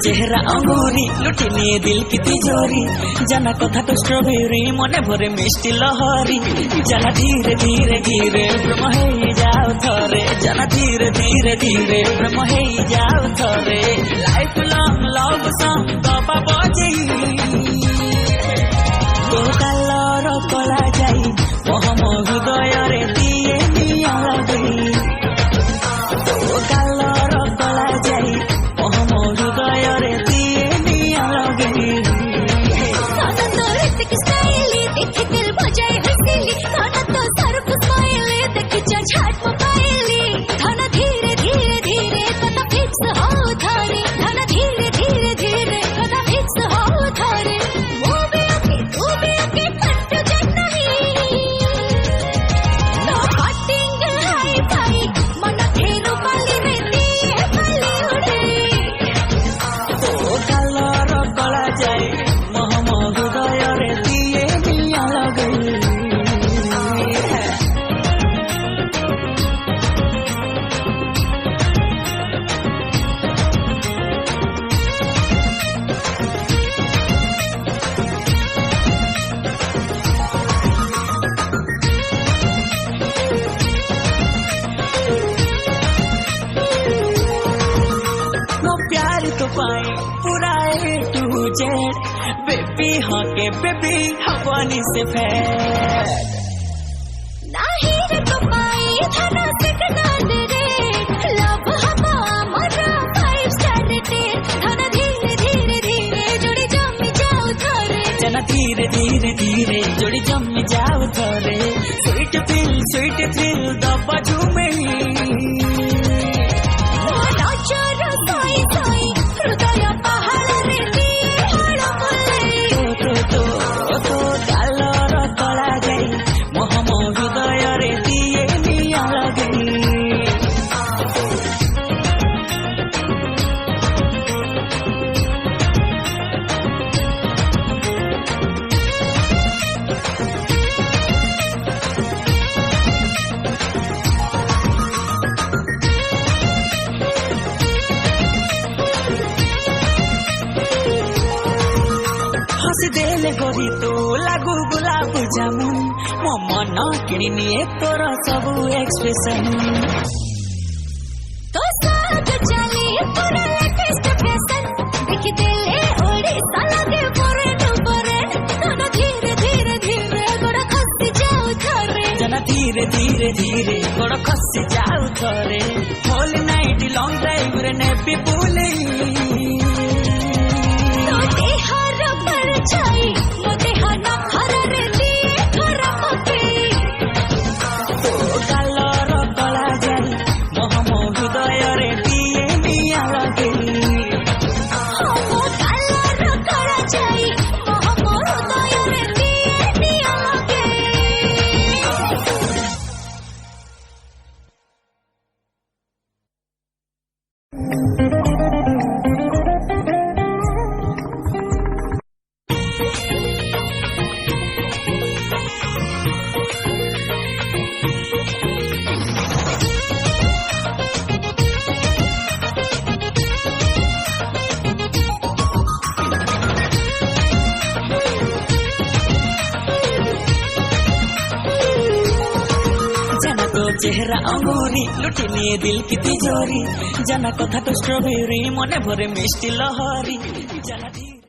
चेहरा अंगूरी लुटी निये दिल की तिजोरी जाना कथा तो स्ट्रॉबेरी मने भरे मिष्टी लहरी जाना धीरे धीरे धीरे प्रेम हेई जाओ थरे जाना धीरे धीरे धीरे प्रेम हेई जाओ थरे लाइफ लॉन्ग लव सॉन्ग गपा बजे तो कालर कला जाई मोहम हृदय रे दिए निया लगे तो कालर कला जाई मोहम हृदय रे दिए निया लगे खाना तो ऋतिक स्टाइली देखी दिल बजाए हसीली खाना तो सर्फ स्माइली देखी झाट मोबाइली खाना धीरे धीरे धीरे कथा फिक्स हो थारे खाना धीरे धीरे धीरे कथा फिक्स हो थारे वो भी आके तू भी आके कंफ्यूजन नहीं तो कटिंग हाई फाई मन फेरू पाली रे दिए पाली उड़े तो कालर कला जाए मोहम हृदय रे दिए निया लगे नो प्यार तो पाए पूरा ए टू जेड बेबी हाँ के बेबी हवानी से फैर नाही रे तो पाई धना से कनाल रे लव हवा मरा 5 स्टार रेटेड धना धीरे धीरे धीरे जोड़ी जमी जाओ थारे जना धीरे धीरे धीरे जोड़ी जम जाओ थरे स्वीट थ्रिल दबा झूमे नाचर साई साई हृदय पहाड़ रे दिए हड़ बोले तो कालर कला जाई मोहम हृदय रे दिए निया लगे हसी देले गोरी तो लागू गुलाब जामुन मो मन किणी निये तोर सबु एक्सप्रेशन तो साग चली पूरा लेटेस्ट फैशन देखी दिले ओडिशा लगे फॉरेन खाना धीरे धीरे धीरे गोड़ा खसी जाओ थारे जना धीरे धीरे धीरे गोड़ खसी जाऊ थरे होल नाइट लॉन्ग ड्राइव रे नेपी पुले तो देहर पर छाई मो देह न खर रे दिए खर पके तो कालर कला जाई मोहम हृदय रे दिए निया लगे हमो कालर करा जाई मोहम हृदय रे दिए निया लगे जाना तो चेहरा अंगूरी लुटी निये दिल की तिजोरी जाना कथा तो स्ट्रॉबेरी मने भरे मिष्टी लहरी जाना